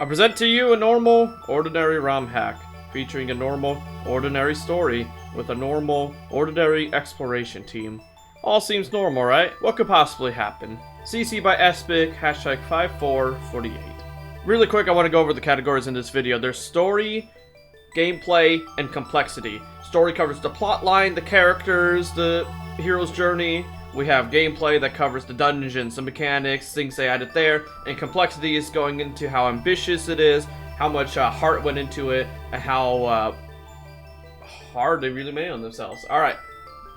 I present to you a normal, ordinary ROM hack, featuring a normal, ordinary story with a normal, ordinary exploration team. All seems normal, right? What could possibly happen? CC by Espic, hashtag 5448. Really quick, I want to go over the categories in this video. There's story, gameplay, and complexity. Story covers the plot line, the characters, the hero's journey. We have gameplay that covers the dungeons, the mechanics, things they added there. And complexity is going into how ambitious it is, how much heart went into it, and how hard they really made on themselves. Alright,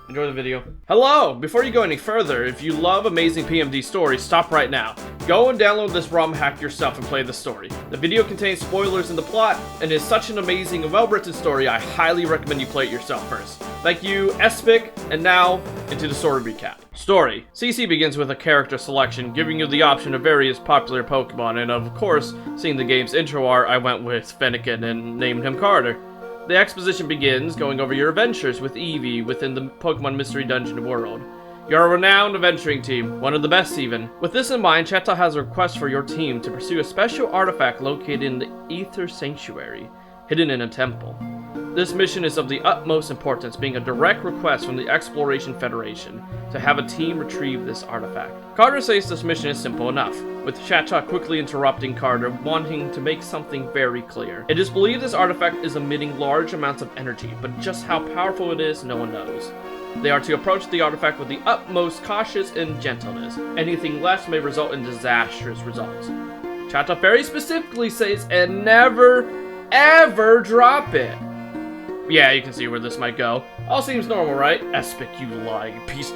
enjoy the video. Hello! Before you go any further, if you love amazing PMD stories, stop right now. Go and download this ROM hack yourself and play the story. The video contains spoilers in the plot, and is such an amazing and well-written story, I highly recommend you play it yourself first. Thank you, Espic, and now, into the story recap. Story. CC begins with a character selection, giving you the option of various popular Pokemon, and of course, seeing the game's intro art, I went with Fennekin and named him Carter. The exposition begins going over your adventures with Eevee within the Pokemon Mystery Dungeon world. You're a renowned adventuring team, one of the best even. With this in mind, Shoutout has a request for your team to pursue a special artifact located in the Ether Sanctuary, hidden in a temple. This mission is of the utmost importance, being a direct request from the Exploration Federation to have a team retrieve this artifact. Carter says this mission is simple enough, with Shoutout quickly interrupting Carter, wanting to make something very clear. It is believed this artifact is emitting large amounts of energy, but just how powerful it is, no one knows. They are to approach the artifact with the utmost cautious and gentleness. Anything less may result in disastrous results. Shoutout very specifically says, and never, ever drop it. Yeah, you can see where this might go. All seems normal, right? Espic, you lying piece.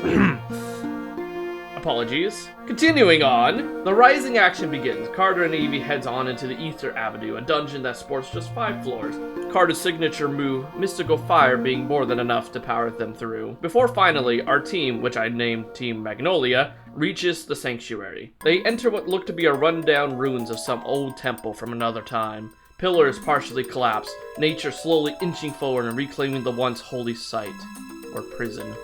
Apologies. Continuing on, the rising action begins. Carter and Eevee heads on into the Ether Avenue, a dungeon that sports just 5 floors. Carter's signature move, Mystical Fire, being more than enough to power them through. Before finally, our team, which I named Team Magnolia, reaches the sanctuary. They enter what look to be a rundown ruins of some old temple from another time. Pillars partially collapse, nature slowly inching forward and reclaiming the once holy site, or prison.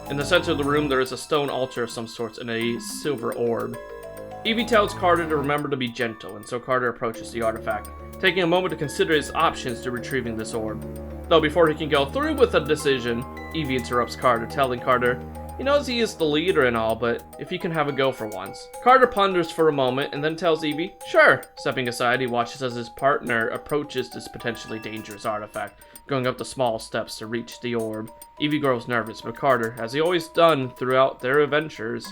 In the center of the room, there is a stone altar of some sorts and a silver orb. Eevee tells Carter to remember to be gentle, and so Carter approaches the artifact, taking a moment to consider his options to retrieving this orb. Though before he can go through with a decision, Eevee interrupts Carter, telling Carter he knows he is the leader and all, but if he can have a go for once. Carter ponders for a moment and then tells Eevee, sure. Stepping aside, he watches as his partner approaches this potentially dangerous artifact, going up the small steps to reach the orb. Eevee grows nervous, but Carter, as he always done throughout their adventures,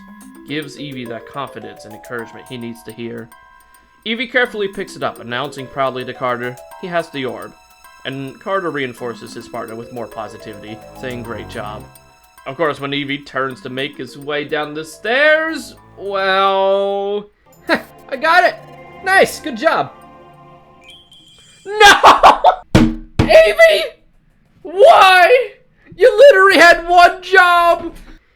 gives Eevee that confidence and encouragement he needs to hear. Eevee carefully picks it up, announcing proudly to Carter he has the orb, and Carter reinforces his partner with more positivity, saying great job. Of course, when Eevee turns to make his way down the stairs, well... I got it! Nice, good job! No! Eevee! Why? You literally had one job!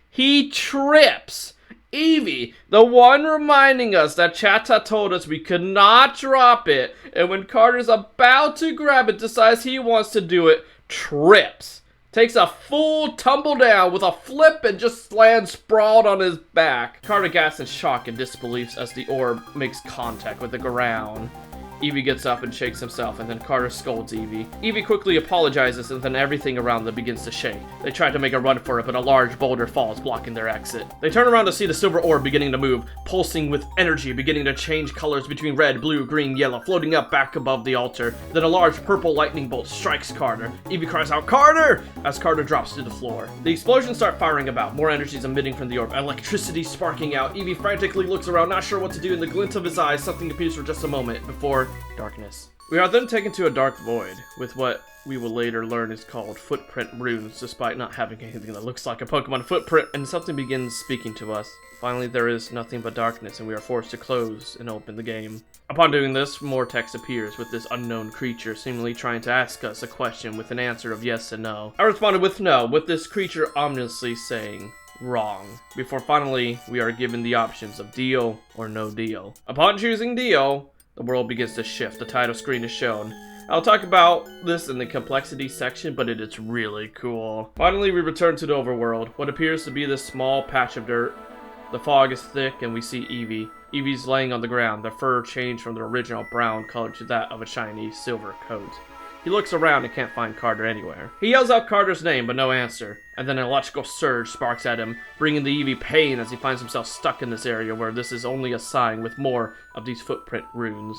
He trips. Eevee, the one reminding us that Shoutout told us we could not drop it, and when Carter's about to grab it, decides he wants to do it, trips. Takes a full tumble down with a flip and just lands sprawled on his back. Carter gasps in shock and disbelief as the orb makes contact with the ground. Eevee gets up and shakes himself, and then Carter scolds Eevee. Eevee quickly apologizes, and then everything around them begins to shake. They try to make a run for it, but a large boulder falls, blocking their exit. They turn around to see the silver orb beginning to move, pulsing with energy, beginning to change colors between red, blue, green, yellow, floating up back above the altar. Then a large purple lightning bolt strikes Carter. Eevee cries out, "Carter!" as Carter drops to the floor. The explosions start firing about, more energy is emitting from the orb, electricity sparking out. Eevee frantically looks around, not sure what to do. In the glint of his eyes, something appears for just a moment before darkness. We are then taken to a dark void, with what we will later learn is called footprint runes, despite not having anything that looks like a Pokemon footprint, and something begins speaking to us. Finally, there is nothing but darkness, and we are forced to close and open the game. Upon doing this, more text appears, with this unknown creature seemingly trying to ask us a question with an answer of yes and no. I responded with no, with this creature ominously saying wrong, before finally we are given the options of deal or no deal. Upon choosing deal, the world begins to shift. The title screen is shown. I'll talk about this in the complexity section, but it is really cool. Finally, we return to the overworld, what appears to be this small patch of dirt. The fog is thick, and we see Eevee. Eevee's laying on the ground, the fur changed from the original brown color to that of a shiny silver coat. He looks around and can't find Carter anywhere. He yells out Carter's name, but no answer, and then an electrical surge sparks at him, bringing the Eevee pain as he finds himself stuck in this area where this is only a sign with more of these footprint runes.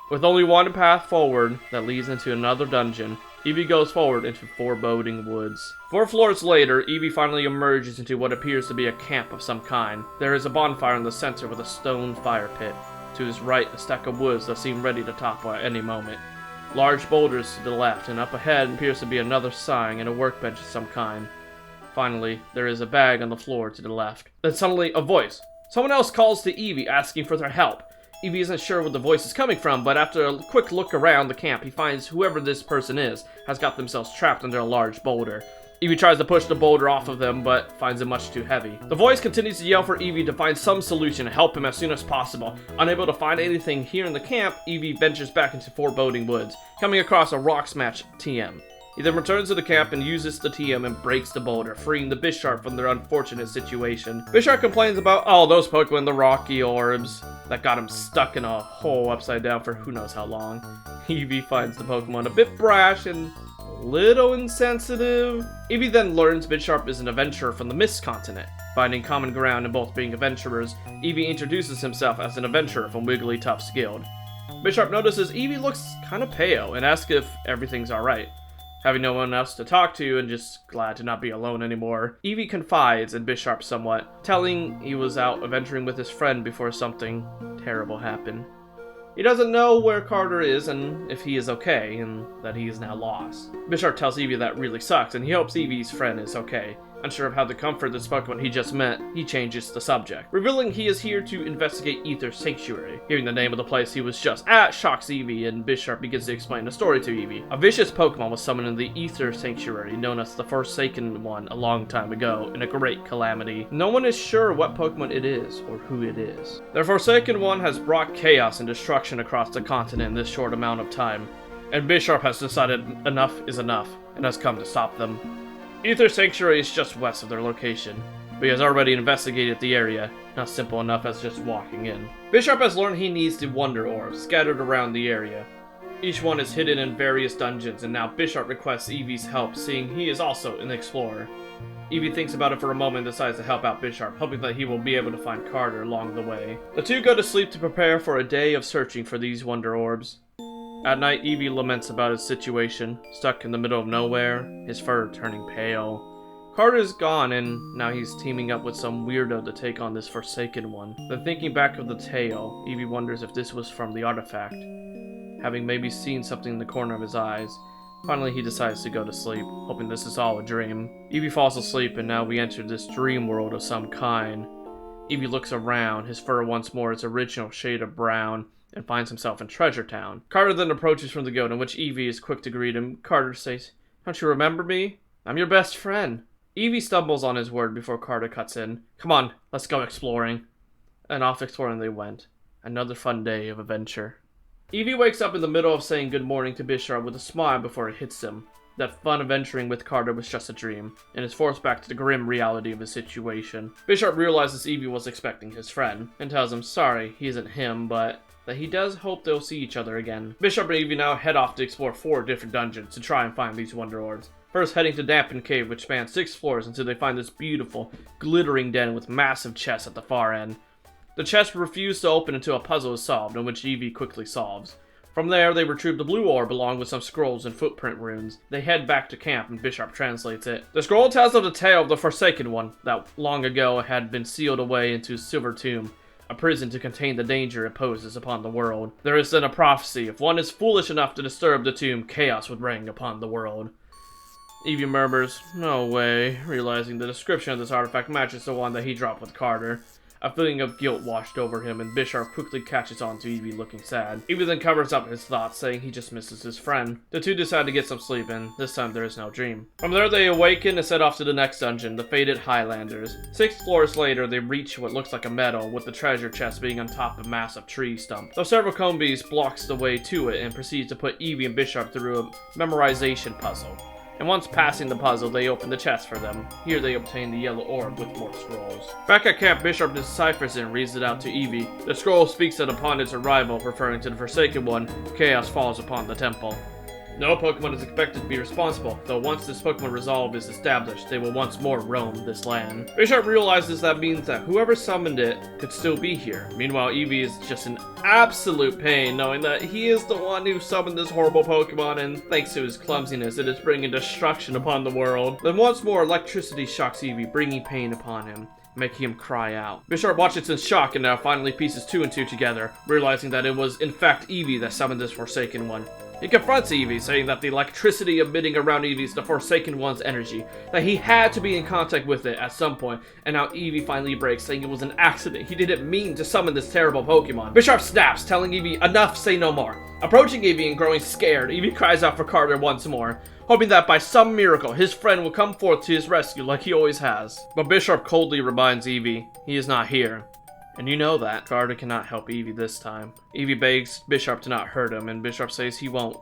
With only one path forward that leads into another dungeon, Eevee goes forward into Foreboding Woods. 4 floors later, Eevee finally emerges into what appears to be a camp of some kind. There is a bonfire in the center with a stone fire pit. To his right, a stack of woods that seem ready to topple at any moment. Large boulders to the left, and up ahead appears to be another sign and a workbench of some kind. Finally, there is a bag on the floor to the left. Then suddenly, a voice. Someone else calls to Eevee, asking for their help. Eevee isn't sure where the voice is coming from, but after a quick look around the camp, he finds whoever this person is has got themselves trapped under a large boulder. Eevee tries to push the boulder off of them, but finds it much too heavy. The voice continues to yell for Eevee to find some solution to help him as soon as possible. Unable to find anything here in the camp, Eevee ventures back into Foreboding Woods, coming across a rock smash TM. He then returns to the camp and uses the TM and breaks the boulder, freeing the Bisharp from their unfortunate situation. Bisharp complains about all those Pokemon, the rocky orbs, that got him stuck in a hole upside down for who knows how long. Eevee finds the Pokemon a bit brash and a little insensitive. Eevee then learns Bisharp is an adventurer from the Mist Continent. Finding common ground in both being adventurers, Eevee introduces himself as an adventurer from Wigglytuff's guild. Bisharp notices Eevee looks kinda pale and asks if everything's alright. Having no one else to talk to and just glad to not be alone anymore, Eevee confides in Bisharp somewhat, telling he was out adventuring with his friend before something terrible happened. He doesn't know where Carter is and if he is okay, and that he is now lost. Bisharp tells Eevee that really sucks, and he hopes Eevee's friend is okay. Unsure of how to comfort this Pokemon he just met, he changes the subject, revealing he is here to investigate Aether Sanctuary. Hearing the name of the place he was just at shocks Eevee, and Bisharp begins to explain the story to Eevee. A vicious Pokemon was summoned in the Aether Sanctuary, known as the Forsaken One, a long time ago, in a great calamity. No one is sure what Pokemon it is, or who it is. The Forsaken One has brought chaos and destruction across the continent in this short amount of time, and Bisharp has decided enough is enough, and has come to stop them. Aether Sanctuary is just west of their location, but he has already investigated the area, not simple enough as just walking in. Bisharp has learned he needs the Wonder Orbs scattered around the area. Each one is hidden in various dungeons, and now Bisharp requests Eevee's help, seeing he is also an explorer. Eevee thinks about it for a moment and decides to help out Bisharp, hoping that he will be able to find Carter along the way. The two go to sleep to prepare for a day of searching for these Wonder Orbs. At night, Eevee laments about his situation, stuck in the middle of nowhere, his fur turning pale. Carter is gone, and now he's teaming up with some weirdo to take on this Forsaken One. Then thinking back of the tale, Eevee wonders if this was from the artifact, having maybe seen something in the corner of his eyes. Finally, he decides to go to sleep, hoping this is all a dream. Eevee falls asleep, and now we enter this dream world of some kind. Eevee looks around, his fur once more its original shade of brown, and finds himself in Treasure Town. Carter then approaches from the goat, in which Eevee is quick to greet him. Carter says, "Don't you remember me? I'm your best friend." Eevee stumbles on his word before Carter cuts in. "Come on, let's go exploring." And off exploring they went. Another fun day of adventure. Eevee wakes up in the middle of saying good morning to Bisharp with a smile before it hits him. That fun adventuring with Carter was just a dream, and is forced back to the grim reality of his situation. Bisharp realizes Eevee was expecting his friend, and tells him sorry, he isn't him, but that he does hope they'll see each other again. Bisharp and Eevee now head off to explore 4 different dungeons to try and find these Wonder Orbs. First heading to Dampen Cave, which spans 6 floors until they find this beautiful, glittering den with massive chests at the far end. The chests refuse to open until a puzzle is solved, in which Eevee quickly solves. From there, they retrieve the blue orb along with some scrolls and footprint runes. They head back to camp and Bisharp translates it. The scroll tells of the tale of the Forsaken One, that long ago had been sealed away into Silver Tomb, a prison to contain the danger it poses upon the world. There is then a prophecy, if one is foolish enough to disturb the tomb, chaos would reign upon the world. Eevee murmurs, "No way," realizing the description of this artifact matches the one that he dropped with Carter. A feeling of guilt washed over him, and Bisharp quickly catches on to Eevee looking sad. Eevee then covers up his thoughts, saying he just misses his friend. The two decide to get some sleep, and this time there is no dream. From there they awaken and set off to the next dungeon, the Faded Highlanders. 6 floors later, they reach what looks like a meadow, with the treasure chest being on top of a massive tree stump. Though several Combees blocks the way to it and proceeds to put Eevee and Bisharp through a memorization puzzle. and once passing the puzzle, they open the chest for them. Here they obtain the yellow orb with more scrolls. Back at camp, Bishop deciphers it and reads it out to Eevee. The scroll speaks that upon its arrival, referring to the Forsaken One, chaos falls upon the temple. No Pokemon is expected to be responsible, though once this Pokemon resolve is established, they will once more roam this land. Bishop realizes that means that whoever summoned it could still be here. Meanwhile, Eevee is just in absolute pain, knowing that he is the one who summoned this horrible Pokemon, and thanks to his clumsiness, it is bringing destruction upon the world. Then once more, electricity shocks Eevee, bringing pain upon him, making him cry out. Bishop watches in shock and now finally pieces 2 and 2 together, realizing that it was in fact Eevee that summoned this Forsaken One. He confronts Eevee, saying that the electricity emitting around Eevee is the Forsaken One's energy, that he had to be in contact with it at some point, and now Eevee finally breaks, saying it was an accident. He didn't mean to summon this terrible Pokemon. Bishop snaps, telling Eevee, enough, say no more. Approaching Eevee and growing scared, Eevee cries out for Carter once more, hoping that by some miracle, his friend will come forth to his rescue like he always has. But Bishop coldly reminds Eevee, he is not here. And you know that. Carter cannot help Eevee this time. Eevee begs Bishop to not hurt him, and Bishop says he won't,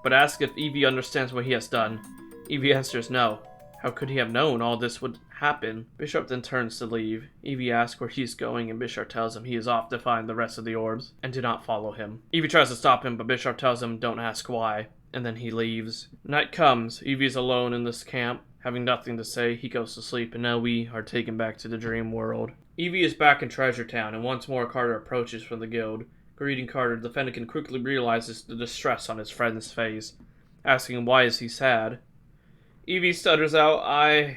but asks if Eevee understands what he has done. Eevee answers no. How could he have known all this would happen? Bishop then turns to leave. Eevee asks where he's going, and Bishop tells him he is off to find the rest of the orbs, and to not follow him. Eevee tries to stop him, but Bishop tells him don't ask why, and then he leaves. Night comes. Eevee is alone in this camp. Having nothing to say, he goes to sleep, and now we are taken back to the dream world. Eevee is back in Treasure Town, and once more Carter approaches from the guild. Greeting Carter, the Fennekin quickly realizes the distress on his friend's face, asking him why is he sad. Eevee stutters out,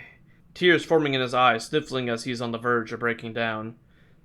tears forming in his eyes, sniffling as he is on the verge of breaking down.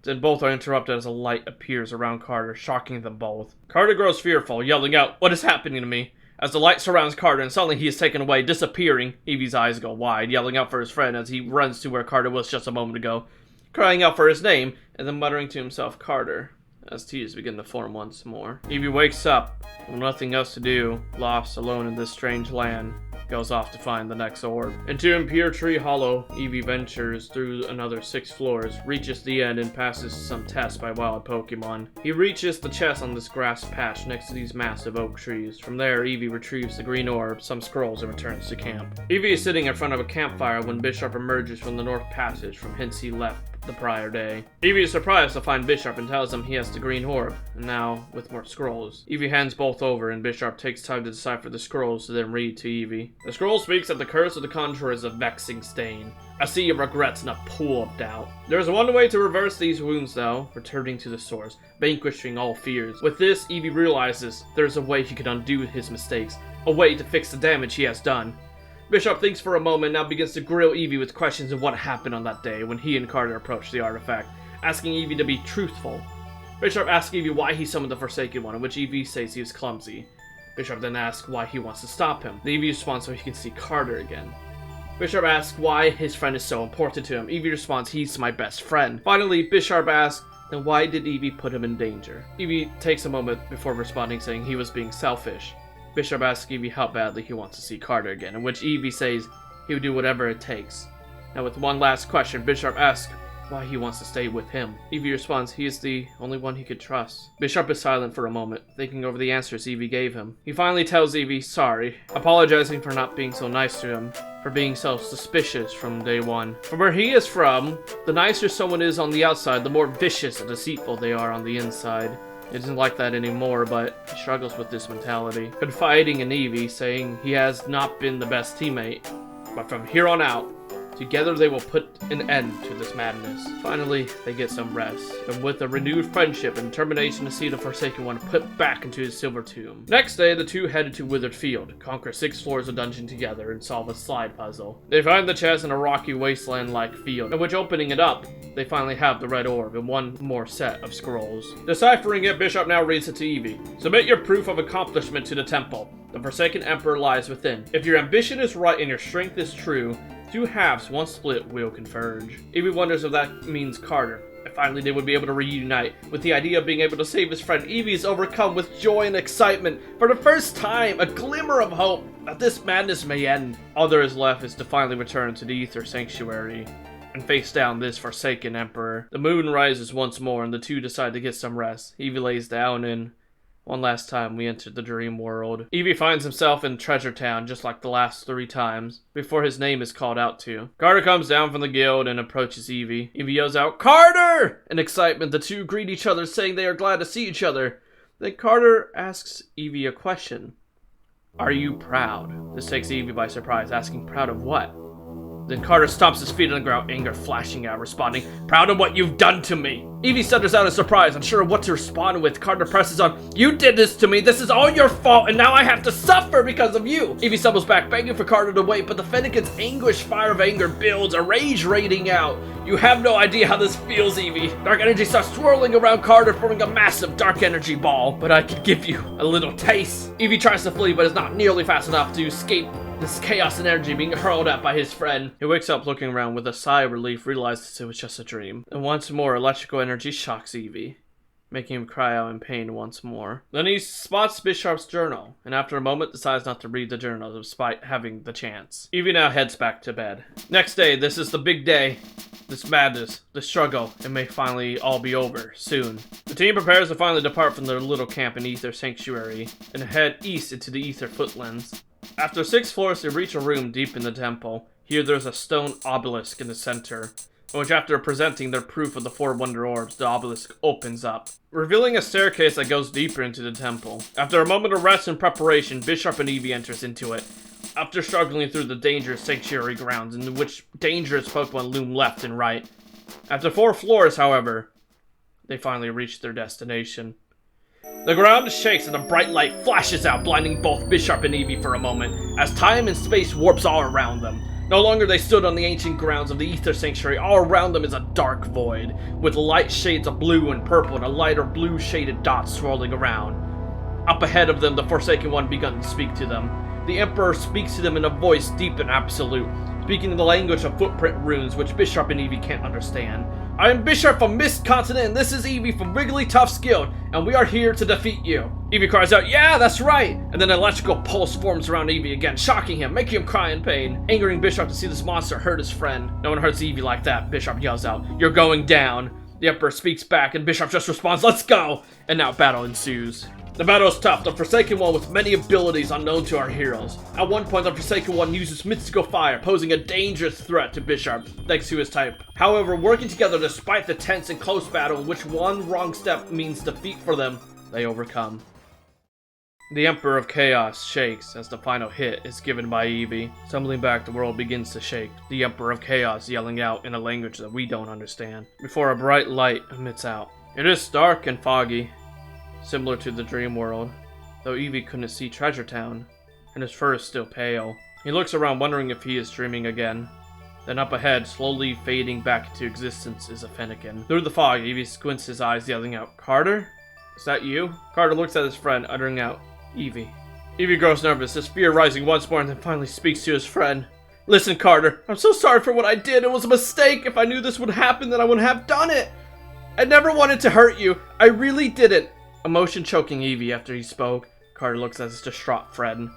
Then both are interrupted as a light appears around Carter, shocking them both. Carter grows fearful, yelling out, "What is happening to me?" As the light surrounds Carter and suddenly he is taken away, disappearing. Eevee's eyes go wide, yelling out for his friend as he runs to where Carter was just a moment ago, crying out for his name, and then muttering to himself, Carter, as tears begin to form once more. Eevee wakes up, with nothing else to do, lost alone in this strange land, goes off to find the next orb. Into Impure Tree Hollow, Eevee ventures through another 6 floors, reaches the end and passes some tests by wild Pokemon. He reaches the chest on this grass patch next to these massive oak trees. From there, Eevee retrieves the green orb, some scrolls, and returns to camp. Eevee is sitting in front of a campfire when Bishop emerges from the north passage from hence he left the prior day. Eevee is surprised to find Bishop and tells him he has the green orb, and now with more scrolls. Eevee hands both over and Bishop takes time to decipher the scrolls to then read to Eevee. The scroll speaks that the curse of the conjurer is a vexing stain, a sea of regrets and a pool of doubt. There is one way to reverse these wounds though, returning to the source, vanquishing all fears. With this, Eevee realizes there is a way he can undo his mistakes, a way to fix the damage he has done. Bishop thinks for a moment, now begins to grill Eevee with questions of what happened on that day when he and Carter approached the artifact, asking Eevee to be truthful. Bishop asks Eevee why he summoned the Forsaken One, in which Eevee says he was clumsy. Bishop then asks why he wants to stop him. The Eevee responds so he can see Carter again. Bishop asks why his friend is so important to him. Eevee responds, he's my best friend. Finally, Bishop asks, then why did Eevee put him in danger? Eevee takes a moment before responding, saying he was being selfish. Bishop asks Eevee how badly he wants to see Carter again, in which Eevee says he would do whatever it takes. Now with one last question, Bishop asks why he wants to stay with him. Eevee responds he is the only one he could trust. Bishop is silent for a moment, thinking over the answers Eevee gave him. He finally tells Eevee sorry, apologizing for not being so nice to him, for being so suspicious from day one. From where he is from, the nicer someone is on the outside, the more vicious and deceitful they are on the inside. It isn't like that anymore, but he struggles with this mentality. Confiding in Eevee, saying he has not been the best teammate, but from here on out, together they will put an end to this madness. Finally, they get some rest, and with a renewed friendship and determination to see the Forsaken One put back into his silver tomb. Next day, the two headed to Withered Field, conquer 6 floors of dungeon together, and solve a slide puzzle. They find the chest in a rocky wasteland-like field, in which opening it up, they finally have the red orb and one more set of scrolls. Deciphering it, Bishop now reads it to Eevee. Submit your proof of accomplishment to the temple. The Forsaken Emperor lies within. If your ambition is right and your strength is true, 2 halves, 1 split will converge. Eevee wonders if that means Carter. And finally they would be able to reunite. With the idea of being able to save his friend, Eevee is overcome with joy and excitement. For the first time, a glimmer of hope that this madness may end. All there is left is to finally return to the Ether Sanctuary and face down this Forsaken Emperor. The moon rises once more and the two decide to get some rest. Eevee lays down and, One last time we entered the dream world. Eevee finds himself in Treasure Town just like the last 3 times, before his name is called out to. Carter comes down from the guild and approaches Eevee. Eevee yells out, "Carter!" In excitement, the two greet each other, saying they are glad to see each other. Then Carter asks Eevee a question. "Are you proud?" This takes Eevee by surprise, asking proud of what? Then Carter stomps his feet on the ground, anger flashing out, responding, "Proud of what you've done to me." Eevee stutters out in surprise, unsure of what to respond with. Carter presses on, "You did this to me, this is all your fault, and now I have to suffer because of you." Eevee stumbles back, begging for Carter to wait, but the Fennekin's anguished fire of anger builds, a rage raging out. "You have no idea how this feels, Eevee." Dark energy starts swirling around Carter, forming a massive dark energy ball. "But I could give you a little taste." Eevee tries to flee, but is not nearly fast enough to escape this chaos and energy being hurled at by his friend. He wakes up looking around with a sigh of relief, realizes it was just a dream. And once more, electrical energy shocks Eevee, making him cry out in pain once more. Then he spots Bisharp's journal, and after a moment decides not to read the journal despite having the chance. Eevee now heads back to bed. Next day, this is the big day. This madness, the struggle, it may finally all be over, soon. The team prepares to finally depart from their little camp in Aether Sanctuary, and head east into the Aether Footlands. After 6 floors, they reach a room deep in the temple. Here there's a stone obelisk in the center, in which after presenting their proof of the 4 wonder orbs, the obelisk opens up, revealing a staircase that goes deeper into the temple. After a moment of rest and preparation, Bisharp and Eevee enters into it, after struggling through the dangerous sanctuary grounds, in which dangerous Pokemon loom left and right. After 4 floors, however, they finally reach their destination. The ground shakes and a bright light flashes out, blinding both Bisharp and Eevee for a moment, as time and space warps all around them. No longer they stood on the ancient grounds of the Aether Sanctuary. All around them is a dark void, with light shades of blue and purple and a lighter blue shaded dot swirling around. Up ahead of them, the Forsaken One begun to speak to them. The Emperor speaks to them in a voice deep and absolute, speaking the language of footprint runes, which Bisharp and Eevee can't understand. "I am Bisharp from Mist Continent, and this is Eevee from Wigglytuff's Guild, and we are here to defeat you." Eevee cries out, "Yeah, that's right!" And then an electrical pulse forms around Eevee again, shocking him, making him cry in pain, angering Bisharp to see this monster hurt his friend. "No one hurts Eevee like that," Bisharp yells out. "You're going down." The Emperor speaks back, and Bisharp just responds, "Let's go!" And now battle ensues. The battle is tough, the Forsaken One with many abilities unknown to our heroes. At one point, the Forsaken One uses mystical fire, posing a dangerous threat to Bisharp, thanks to his type. However, working together despite the tense and close battle in which one wrong step means defeat for them, they overcome. The Emperor of Chaos shakes as the final hit is given by Eevee. Stumbling back, the world begins to shake, the Emperor of Chaos yelling out in a language that we don't understand, before a bright light emits out. It is dark and foggy, similar to the dream world, though Eevee couldn't see Treasure Town, and his fur is still pale. He looks around wondering if he is dreaming again. Then up ahead, slowly fading back into existence, is a Fennekin. Through the fog, Eevee squints his eyes, yelling out, "Carter? Is that you?" Carter looks at his friend, uttering out, "Eevee." Eevee grows nervous, his fear rising once more, and then finally speaks to his friend. "Listen, Carter, I'm so sorry for what I did. It was a mistake. If I knew this would happen, then I wouldn't have done it. I never wanted to hurt you. I really didn't." Emotion choking Eevee after he spoke, Carter looks at his distraught friend.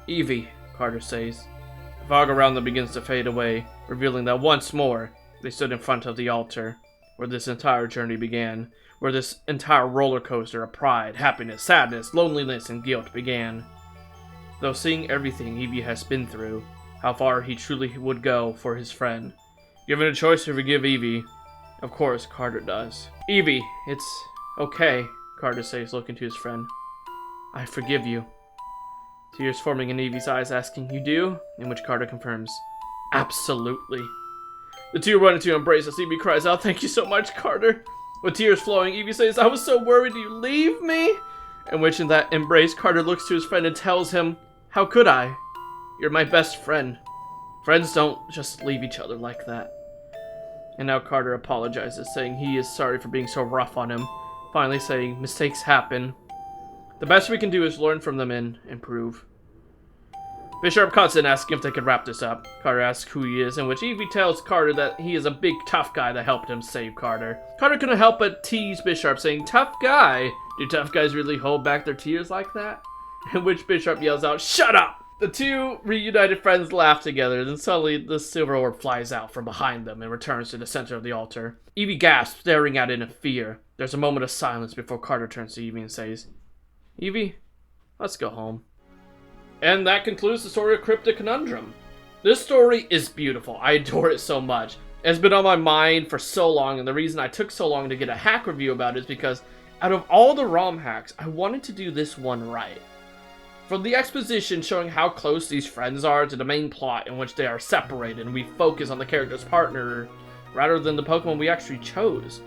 "Eevee," Carter says. The fog around them begins to fade away, revealing that once more, they stood in front of the altar, where this entire journey began, where this entire roller coaster of pride, happiness, sadness, loneliness, and guilt began. Though seeing everything Eevee has been through, how far he truly would go for his friend. Given a choice to forgive Eevee, of course Carter does. "Eevee, it's okay," Carter says, looking to his friend. "I forgive you." Tears forming in Eevee's eyes, asking, "You do?" In which Carter confirms, "Absolutely." The two run into embrace as Eevee cries out, "Thank you so much, Carter." With tears flowing, Eevee says, "I was so worried you'd leave me." In which, in that embrace, Carter looks to his friend and tells him, "How could I? You're my best friend. Friends don't just leave each other like that." And now Carter apologizes, saying he is sorry for being so rough on him, finally saying, "Mistakes happen. The best we can do is learn from them and improve." Bisharp cuts in, asking if they could wrap this up. Carter asks who he is, in which Eevee tells Carter that he is a big tough guy that helped him save Carter. Carter couldn't help but tease Bisharp, saying, "Tough guy? Do tough guys really hold back their tears like that?" In which Bisharp yells out, "Shut up!" The two reunited friends laugh together, then suddenly the silver orb flies out from behind them and returns to the center of the altar. Eevee gasps, staring at it in fear. There's a moment of silence before Carter turns to Eevee and says, Eevee, let's go home. And that concludes the story of Cryptic Conundrum. This story is beautiful. I adore it so much. It's been on my mind for so long, and the reason I took so long to get a hack review about it is because out of all the ROM hacks, I wanted to do this one right. From the exposition showing how close these friends are to the main plot in which they are separated and we focus on the character's partner rather than the Pokemon we actually chose.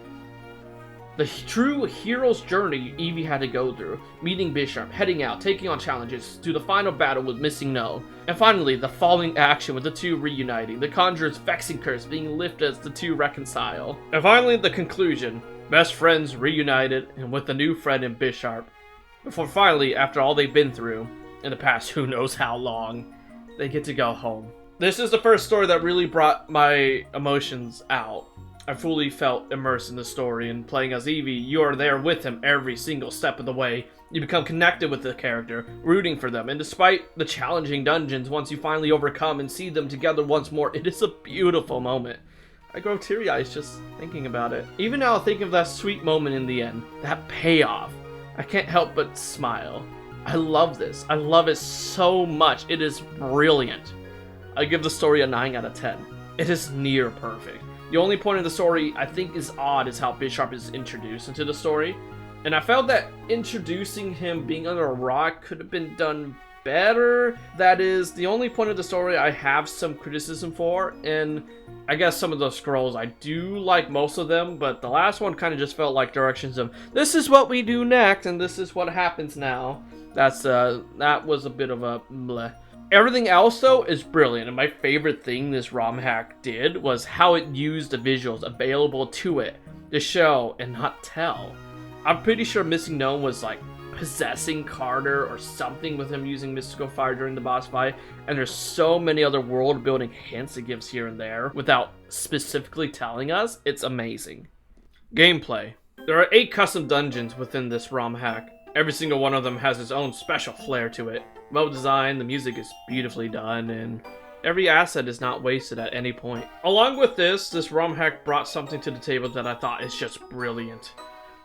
The true hero's journey Eevee had to go through, meeting Bisharp, heading out, taking on challenges, to the final battle with Missing No, and finally the falling action with the two reuniting, the Conjurer's vexing curse being lifted as the two reconcile, and finally the conclusion, best friends reunited and with a new friend in Bisharp, before finally, after all they've been through, in the past who knows how long, they get to go home. This is the first story that really brought my emotions out. I fully felt immersed in the story, and playing as Eevee, you are there with him every single step of the way. You become connected with the character, rooting for them, and despite the challenging dungeons, once you finally overcome and see them together once more, it is a beautiful moment. I grow teary-eyed just thinking about it. Even now, I think of that sweet moment in the end, that payoff. I can't help but smile. I love this. I love it so much. It is brilliant. I give the story a 9 out of 10. It is near perfect. The only point of the story I think is odd is how Bisharp is introduced into the story. And I felt that introducing him being under a rock could have been done better. That is the only point of the story I have some criticism for. And I guess some of those scrolls, I do like most of them, but the last one kind of just felt like directions of, this is what we do next, and this is what happens now. That was a bit of a bleh. Everything else, though, is brilliant, and my favorite thing this ROM hack did was how it used the visuals available to it to show and not tell. I'm pretty sure Missing No was like possessing Carter or something with him using Mystical Fire during the boss fight, and there's so many other world building hints it gives here and there without specifically telling us. It's amazing. Gameplay. There are 8 custom dungeons within this ROM hack. Every single one of them has its own special flair to it. Well designed, the music is beautifully done, and every asset is not wasted at any point. Along with this ROM hack brought something to the table that I thought is just brilliant.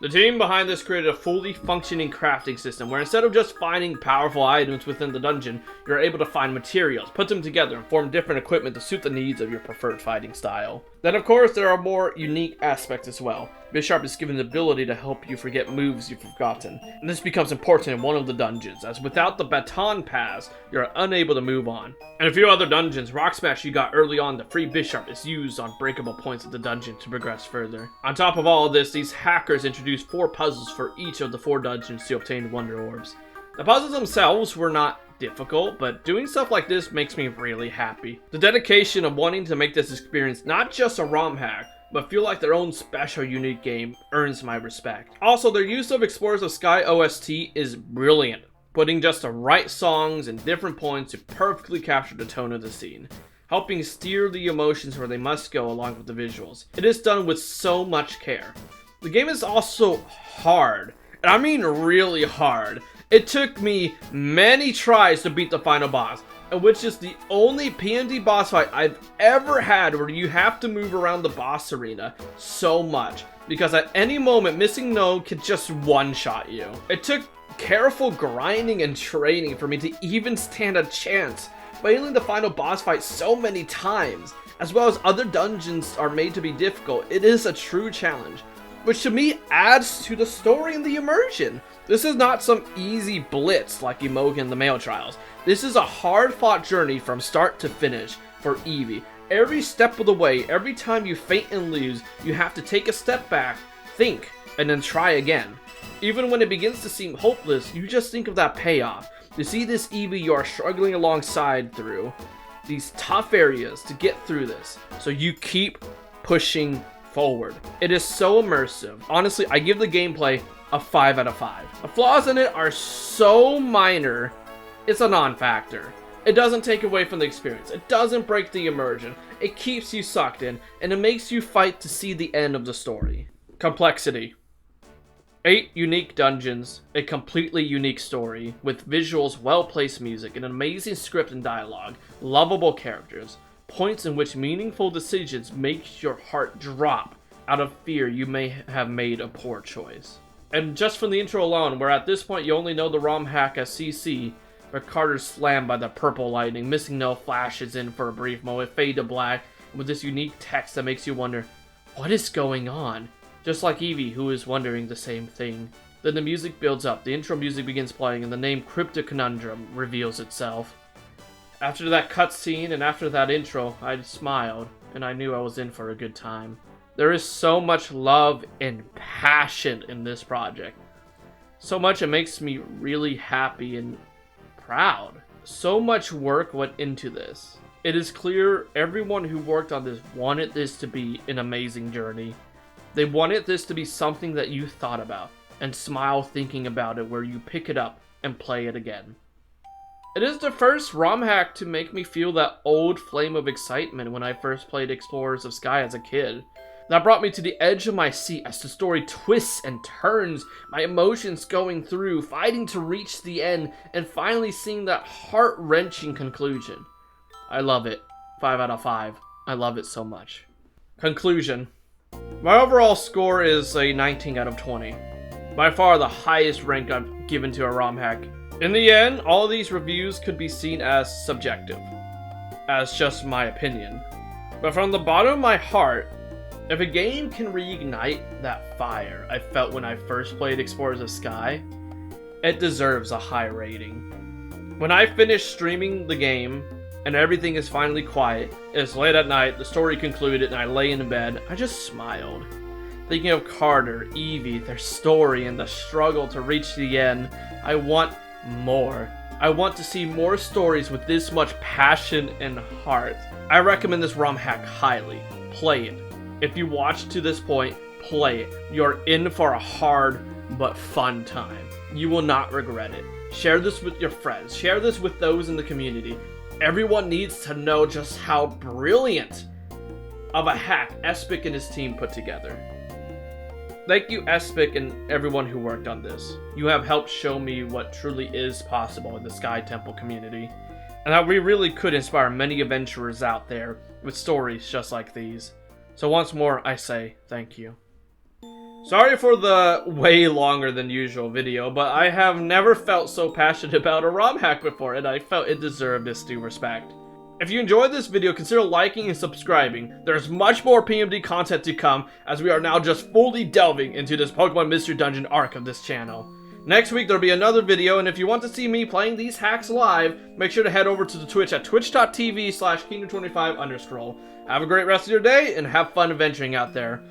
The team behind this created a fully functioning crafting system where instead of just finding powerful items within the dungeon, you're able to find materials, put them together, and form different equipment to suit the needs of your preferred fighting style. Then of course there are more unique aspects as well. Bisharp is given the ability to help you forget moves you've forgotten, and this becomes important in one of the dungeons, as without the baton pass, you're unable to move on. And a few other dungeons, Rock Smash you got early on to free Bisharp is used on breakable points of the dungeon to progress further. On top of all of this, these hackers introduced 4 puzzles for each of the 4 dungeons to obtain Wonder Orbs. The puzzles themselves were not difficult, but doing stuff like this makes me really happy. The dedication of wanting to make this experience not just a ROM hack, but feel like their own special unique game earns my respect. Also, their use of Explorers of Sky OST is brilliant, putting just the right songs and different points to perfectly capture the tone of the scene, helping steer the emotions where they must go along with the visuals. It is done with so much care. The game is also hard, and I mean really hard. It took me many tries to beat the final boss, which is the only PMD boss fight I've ever had where you have to move around the boss arena so much, because at any moment Missing No could just one-shot you. It took careful grinding and training for me to even stand a chance, failing the final boss fight so many times, as well as other dungeons are made to be difficult. It is a true challenge, which to me adds to the story and the immersion. This is not some easy blitz like Imogen in the Mail Trials. This is a hard-fought journey from start to finish for Eevee. Every step of the way, every time you faint and lose, you have to take a step back, think, and then try again. Even when it begins to seem hopeless, you just think of that payoff. To see this Eevee you are struggling alongside through these tough areas to get through this, so you keep pushing forward. It is so immersive. Honestly, I give the gameplay a 5 out of 5. The flaws in it are so minor, it's a non-factor. It doesn't take away from the experience. It doesn't break the immersion. It keeps you sucked in, and it makes you fight to see the end of the story. Complexity. 8 unique dungeons, a completely unique story, with visuals, well-placed music, an amazing script and dialogue, lovable characters, points in which meaningful decisions make your heart drop out of fear you may have made a poor choice. And just from the intro alone, where at this point you only know the ROM hack as CC, but Carter's slammed by the purple lightning, Missing No flashes in for a brief moment, fade to black, with this unique text that makes you wonder, what is going on? Just like Eevee, who is wondering the same thing. Then the music builds up, the intro music begins playing, and the name Cryptic Conundrum reveals itself. After that cutscene and after that intro, I smiled, and I knew I was in for a good time. There is so much love and passion in this project. So much it makes me really happy and proud. So much work went into this. It is clear everyone who worked on this wanted this to be an amazing journey. They wanted this to be something that you thought about and smile thinking about it, where you pick it up and play it again. It is the first ROM hack to make me feel that old flame of excitement when I first played Explorers of Sky as a kid. That brought me to the edge of my seat as the story twists and turns, my emotions going through, fighting to reach the end, and finally seeing that heart-wrenching conclusion. I love it. 5 out of 5. I love it so much. Conclusion. My overall score is a 19 out of 20. By far the highest rank I've given to a ROM hack. In the end, all of these reviews could be seen as subjective, as just my opinion. But from the bottom of my heart, if a game can reignite that fire I felt when I first played Explorers of Sky, it deserves a high rating. When I finish streaming the game, and everything is finally quiet, it's late at night, the story concluded, and I lay in bed, I just smiled. Thinking of Carter, Eevee, their story, and the struggle to reach the end, I want more. I want to see more stories with this much passion and heart. I recommend this ROM hack highly. Play it. If you watched to this point, play it. You're in for a hard but fun time. You will not regret it. Share this with your friends. Share this with those in the community. Everyone needs to know just how brilliant of a hack Espic and his team put together. Thank you, Espic, and everyone who worked on this. You have helped show me what truly is possible in the Sky Temple community, and that we really could inspire many adventurers out there with stories just like these. So once more, I say thank you. Sorry for the way longer than usual video, but I have never felt so passionate about a ROM hack before, and I felt it deserved its due respect. If you enjoyed this video, consider liking and subscribing. There's much more PMD content to come, as we are now just fully delving into this Pokemon Mystery Dungeon arc of this channel. Next week there'll be another video, and if you want to see me playing these hacks live, make sure to head over to the Twitch at twitch.tv/kingdom25_. Have a great rest of your day, and have fun adventuring out there.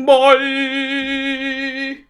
Bye!